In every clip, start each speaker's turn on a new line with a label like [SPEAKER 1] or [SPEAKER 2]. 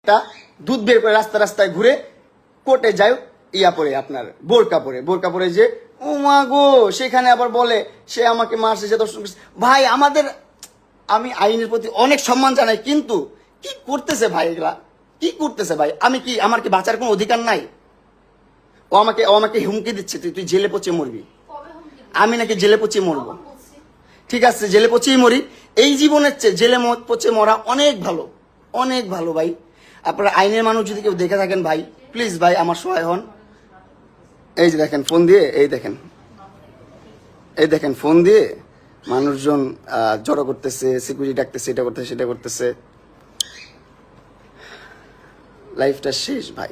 [SPEAKER 1] একটা দুধ বের করে রাস্তা রাস্তায় ঘুরে কোর্টে যায় ইয়া পরে আপনার বোরকা পরে যে ও মা গো সেখানে আবার বলে সে আমাকে মারছে সে দর্শন করছে। ভাই আমাদের আমি আইনের প্রতি অনেক সম্মান জানাই, কিন্তু কি করতেছে ভাই এগুলা, কি করতেছে ভাই? আমার কি বাঁচার কোনো অধিকার নাই? ও আমাকে হুমকি দিচ্ছে তুই জেলে পচে মরবি। আমি নাকি জেলে পচে মরবো? ঠিক আছে জেলে পচেই মরি, এই জীবনের চেয়ে জেলে পচে মরা অনেক ভালো ভাই। আপনারা আইনের মানুষ যদি কেউ দেখে থাকেন ভাই প্লিজ ভাই আমার সহায় হন। এই যে দেখেন ফোন দিয়ে, এই দেখেন ফোন দিয়ে মানুষজন জড়ো করতেছে, সিকিউরিটি ডাকতেছে, এটা করতেছে সেটা করতেছে। লাইফটা শেষ ভাই,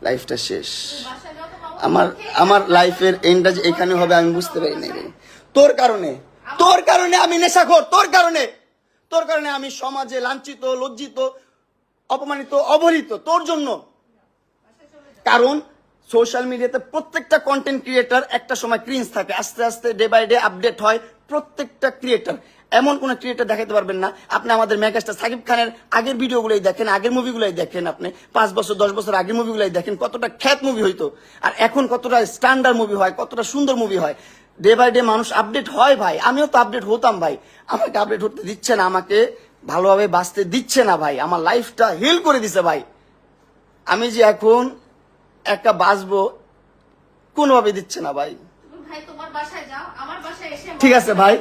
[SPEAKER 1] লাইফটা শেষ। আমার লাইফের এন্ডটা যে এখানে হবে আমি বুঝতে পারি নাই ভাই। তোর কারণে আমি নেশাখোর, তোর কারণে আমি সমাজে লাঞ্ছিত, লজ্জিত, অপমানিত, অবহেলিত তোর জন্য। কারণ সোশ্যাল মিডিয়াতে প্রত্যেকটা কন্টেন্ট ক্রিয়েটার একটা সময় ক্রিঞ্জ থাকে, আস্তে আস্তে ডে বাই ডে আপডেট হয় প্রত্যেকটা ক্রিয়েটার। এমন কোন ক্রিয়েটার দেখাতে পারবেন না আপনি আমাদের মেগাস্টার সাকিব খানের আগের ভিডিওগুলোই দেখেন, আগের মুভিগুলোই দেখেন, আপনি 5 বছর 10 বছর আগের মুভিগুলোই দেখেন, কতটা খ্যাত মুভি হইতো আর এখন কতটা স্ট্যান্ডার্ড মুভি হয়, কতটা সুন্দর মুভি হয়। ডে বাই ডে মানুষ আপডেট হয় ভাই, আমিও তো আপডেট হতাম ভাই। আমাকে আপডেট হতে দিচ্ছে না, আমাকে ভালোভাবে বাঁচতে দিচ্ছে না ভাই, আমার লাইফটা হিল করে দিছে ভাই। আমি যে এখন একটা বাঁচবো কোনোভাবে দিচ্ছে না ভাই। ঠিক আছে ভাই,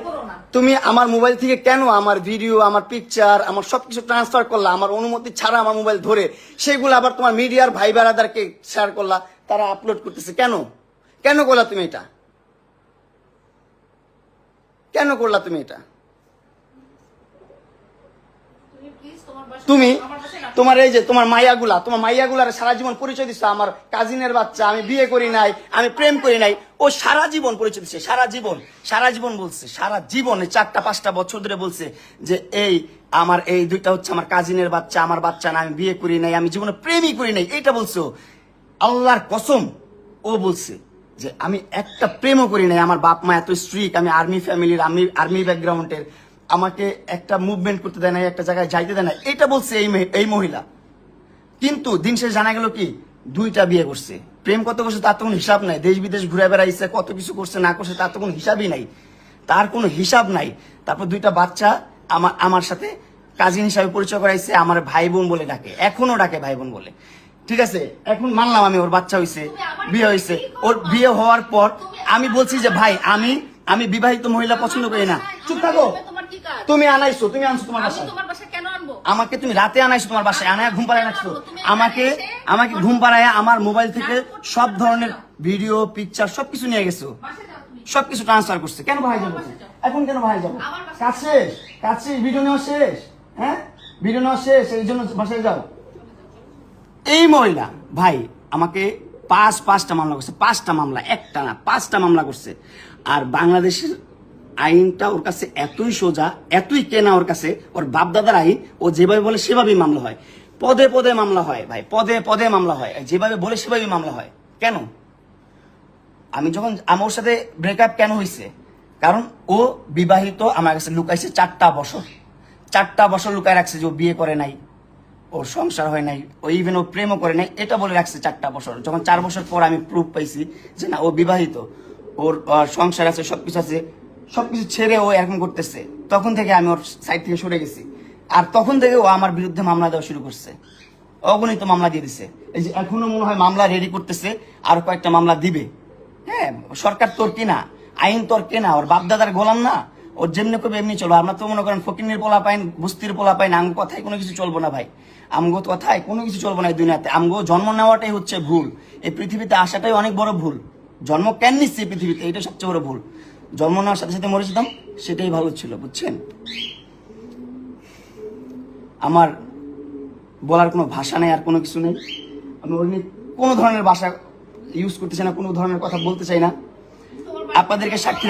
[SPEAKER 1] তুমি আমার মোবাইল থেকে কেন আমার ভিডিও, আমার পিকচার, আমার সবকিছু ট্রান্সফার করলা আমার অনুমতি ছাড়া, আমার মোবাইল ধরে সেগুলো আবার তোমার মিডিয়ার ভাই বেড়াদারকে শেয়ার করলা, তারা আপলোড করতেছে কেন করলা তুমি এটা? কেন করলা তুমি এটা? তুমি তোমার এই যে তোমার মাইয়াগুলার সারা জীবন পরিচয় দিচ্ছে আমার কাজিনের বাচ্চা, আমি বিয়ে করি নাই, আমি প্রেম করি নাই। ও সারা জীবন পরিচয় দিচ্ছে, সারা জীবন বলছে, সারা জীবন 4-5টা বছর ধরে বলছে যে এই দুইটা হচ্ছে আমার কাজিনের বাচ্চা, আমার বাচ্চা না, আমি বিয়ে করি নাই, আমি জীবনে প্রেমই করি নাই। এটা বলছো আল্লাহর কসম, ও বলছে যে আমি একটা প্রেমও করি নাই, আমার বাপ মা এত স্ট্রিক, আমি আর্মি ফ্যামিলির, আর্মি ব্যাকগ্রাউন্ডের, আমাকে একটা মুভমেন্ট করতে দেয় না, একটা জায়গায় যাইতে দেয় না, এটা বলছে এই মহিলা। কিন্তু দিন শেষে জানা গেল কি 2টা বিয়ে করছে, প্রেম কত করছে তার তো কোনো হিসাব নাই, দেশ বিদেশ ঘুরে বেড়াইছে, কত কিছু করছে না করছে তার তো কোনো হিসাবই নাই, তার কোনো হিসাব নাই। তারপর 2টা বাচ্চা আমার সাথে কাজিন হিসাবে পরিচয় করাইছে, আমার ভাই বোন বলে ডাকে, এখনো ডাকে ভাই বোন বলে। ঠিক আছে, এখন মানলাম আমি ওর বাচ্চা হয়েছে, বিয়ে হয়েছে, ওর বিয়ে হওয়ার পর আমি বলছি যে ভাই আমি বিবাহিত মহিলা পছন্দ করি না। চুপ থাকো, তুমি আনছো তোমার বাসায়, আমাকে তুমি রাতে আনাইছো তোমার বাসায়, আনায় ঘুম পাড়ায় রাখছো, আমাকে ঘুম পাড়ায় আমার মোবাইল থেকে সব ধরনের ভিডিও পিকচার সবকিছু নিয়ে গেছো, সবকিছু ট্রান্সফার করছে। কেন ভাই যাবো এখন, কেন ভাই যাবো? কাজ শেষ, ভিডিও নেওয়া শেষ, হ্যাঁ ভিডিও নেওয়া শেষ, এই জন্য বাসায় যাও। এই মহিলা ভাই আমাকে 5টা মামলা করছে, 5টা মামলা, একটা না 5টা মামলা করছে। আর বাংলাদেশের আইনটা ওর কাছে এতই সোজা, এতই কেনা ওর কাছে, ওর বাপদাদার আইন, ও যেভাবে বলে সেভাবেই মামলা হয়, পদে মামলা হয় ভাই, পদে মামলা হয়, যেভাবে বলে সেভাবেই মামলা হয়। কেন আমি যখন আমার সাথে ব্রেকআপ কেন হয়েছে? কারণ ও বিবাহিত, আমার কাছে লুকাইছে 4টা বছর লুকায় রাখছে যে ও বিয়ে করে নাই, ওর সংসার হয় নাই, ও ইভেন ও প্রেমও করে নাই, এটা বলে রাখছে 4টা বছর। যখন 4 বছর পর আমি প্রুফ পাইছি যে না ও বিবাহিত, ওর সংসার আছে, সবকিছু আছে, সবকিছু ছেড়ে ও এরকম করতেছে, তখন থেকে আমি ওর সাইড থেকে সরে গেছি। আর তখন থেকে ও আমার বিরুদ্ধে মামলা দেওয়া শুরু করছে, অগণিত মামলা দিয়ে দিছে। এই যে এখনো মনে হয় মামলা রেডি করতেছে, আর কয়েকটা মামলা দিবে। হ্যাঁ, সরকার তোর কিনা, আইন তোর কেনা, ওর বাপদাদার গোলাম না, ওর যেমনি করবে এমনি চলবো। আমরা তো মনে করেন ফকিনের পোলা পাইন, বস্তির পোলা পাইন, আমগো কথায় কোনো কিছু চলবো না ভাই, আমগো কথায় কোনো কিছু চলবো না এই দুনিয়াতে। আমগো জন্ম নেওয়াটাই হচ্ছে ভুল, এই পৃথিবীতে আসাটাই অনেক বড় ভুল। জন্ম কেন নিচ্ছে পৃথিবীতে, এটা সবচেয়ে বড় ভুল। জন্ম নেওয়ার সাথে সাথে মরে যেতাম, সেটাই ভালো ছিল, বুঝছেন? আমার বলার কোনো ভাষা নেই, আর কোনো কিছু নেই। আমি ওর নিয়ে কোনো ধরনের ভাষা ইউজ করতে চাই না, কোনো ধরনের কথা বলতে চাই না। আপনাদেরকে সাক্ষী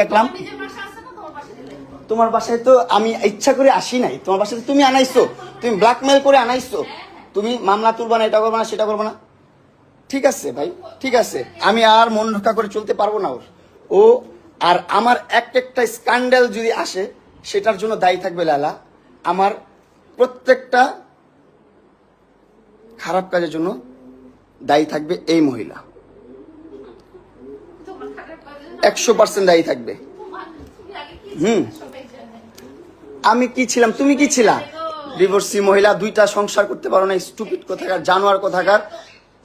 [SPEAKER 1] রাখলাম, তোমার বাসায় তো আমি ইচ্ছা করে আসি নাই, তোমার বাসায় তুমি আনাইছো, তুমি ব্ল্যাকমেল করে আনাইছো, তুমি মামলা তুলবা না, এটা করবো না, সেটা করবো না। ঠিক আছে ভাই, ঠিক আছে, আমি আর মন রক্ষা করে চলতে পারবো না ও আর আমার একটা স্ক্যান্ডাল যদি আসে সেটার জন্য দায়ী থাকবে লালা। আমার প্রত্যেকটা খারাপ কাজের জন্য দায়ী থাকবে এই মহিলা, 100% দায়ী থাকবে। আমি কি ছিলাম, তুমি কি ছিলা? ডিভোর্সি মহিলা, 2টা সংসার করতে পারো না, স্টুপিড কোথাকার, জানোয়ার কোথাকার,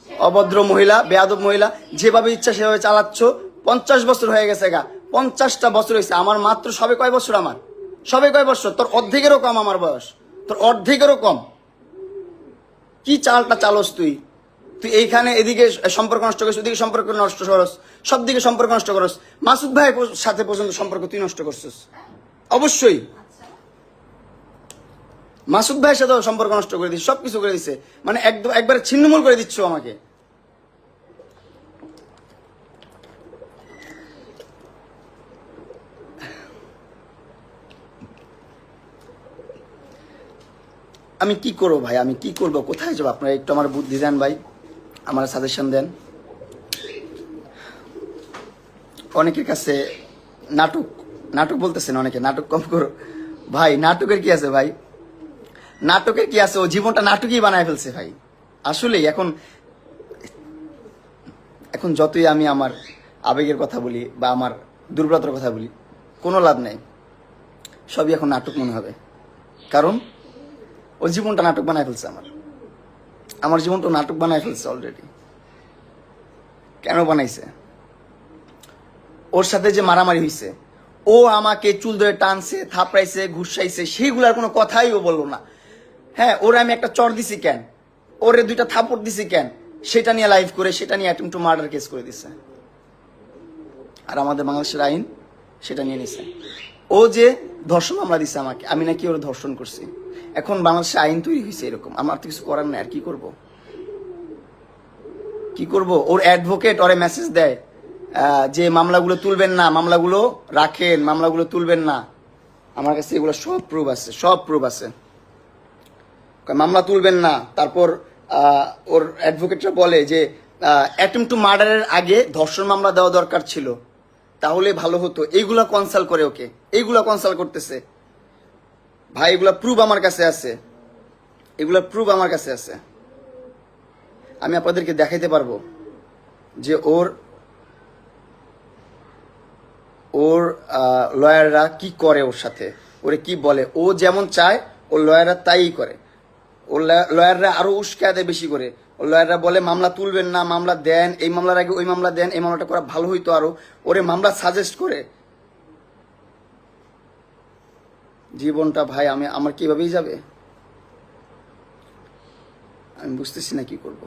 [SPEAKER 1] অভদ্র মহিলা, বেয়াদব মহিলা, যেভাবে ইচ্ছা সেভাবে চালাচ্ছ। 50 বছর হয়ে গেছে গা, 50টা বছর হয়েছে। আমার মাত্র সবে কয় বছর, আমার সবে কয় বছর? তোর অর্ধেকেরও কম আমার বয়স, তোর অর্ধেকেরও কম। কি চালটা চালস তুই? তুই এইখানে এদিকে সম্পর্ক নষ্ট করিস, ওদিকে সম্পর্ক নষ্ট করস, সব দিকে সম্পর্ক নষ্ট করস। মাসুদ ভাইয়ের সাথে পর্যন্ত সম্পর্ক তুই নষ্ট করছিস। অবশ্যই মাসুদ ভাইয়ের সাথে সম্পর্ক নষ্ট করে দিচ্ছে, সবকিছু করে দিচ্ছে, মানে একদম একবারে ছিন্নমূল করে দিচ্ছ আমাকে। আমি কি করবো ভাই, আমি কি করবো, কোথায় যাবো? আপনারা একটু আমার বুদ্ধি দেন ভাই, আমার সাজেশন দেন। অনেকের কাছে নাটক নাটক বলতেছেন অনেকে, নাটক কম করো ভাই। নাটকের কি আছে ভাই, নাটকের কি আছে? ও জীবনটা নাটকই বানায় ফেলছে ভাই। আসলেই এখন এখন যতই আমি আমার আবেগের কথা বলি বা আমার দুর্বলতার কথা বলি, কোনো লাভ নেই, সবই এখন নাটক মনে হবে। কারণ ওর জীবনটা নাটক বানায় ফেলছে, আমার জীবনটা নাটক বানায় ফেলছে অলরেডি। কেন বানাইছে? ওর সাথে যে মারামারি হয়েছে, ও আমাকে চুল ধরে টানছে, থাপড়াইছে, ঘুষাইছে, সেইগুলার কোনো কথাই ও বললো না। হ্যাঁ, ওরে আমি একটা চর দিছি কেন, ওরে 2টা থাপড় দিছি কেন, সেটা নিয়ে লাইভ করে, সেটা নিয়ে অ্যাটেম্পট টু মার্ডার কেস করে দিছে। আর আমাদের বাংলাদেশের আইন সেটা নিয়ে নিছে। ও যে ধর্ষণ মামলা দিছে আমাকে, আমি নাকি ওর ধর্ষণ করছি। এখন বাংলাদেশে আইন তৈরি হয়েছে এরকম, আমার তো কিছু করার নাই। আর কি করব, কি করব? ওর অ্যাডভোকেট ওরে মেসেজ দেয় যে মামলাগুলো তুলবেন না, মামলাগুলো রাখেন, মামলাগুলো তুলবেন না। আমার কাছে এগুলো সব প্রুফ আছে, সব প্রুফ আছে। মামলা তুলবেন না। তারপর ওর অ্যাডভোকেটরা বলে যে অ্যাটেম্পট টু মার্ডারের আগে ধর্ষণ মামলা দেওয়া দরকার ছিল, তাহলে ভালো হতো। এইগুলা কনসাল্ট করে ওকে, এইগুলা কনসাল্ট করতেছে ভাই। এগুলা প্রুফ আমার কাছে আছে, এগুলা প্রুফ আমার কাছে আছে। আমি আপনাদেরকে দেখাইতে পারবো যে ওর লয়াররা কি করে ওর সাথে, ওরে কি বলে। ও যেমন চায় ওর লয়াররা তাই করে। ওর লয়াররা আরো উস্কায় দেয় বেশি করে। ওর লয়াররা বলে মামলা তুলবেন না, মামলা দেন, এই মামলার আগে ওই মামলা দেন, এই মামলাটা করা ভালো হইতো আরো। ওরে মামলা সাজেস্ট করে। জীবনটা ভাই আমার কিভাবেই যাবে, আমি বুঝতেছি না কি করব।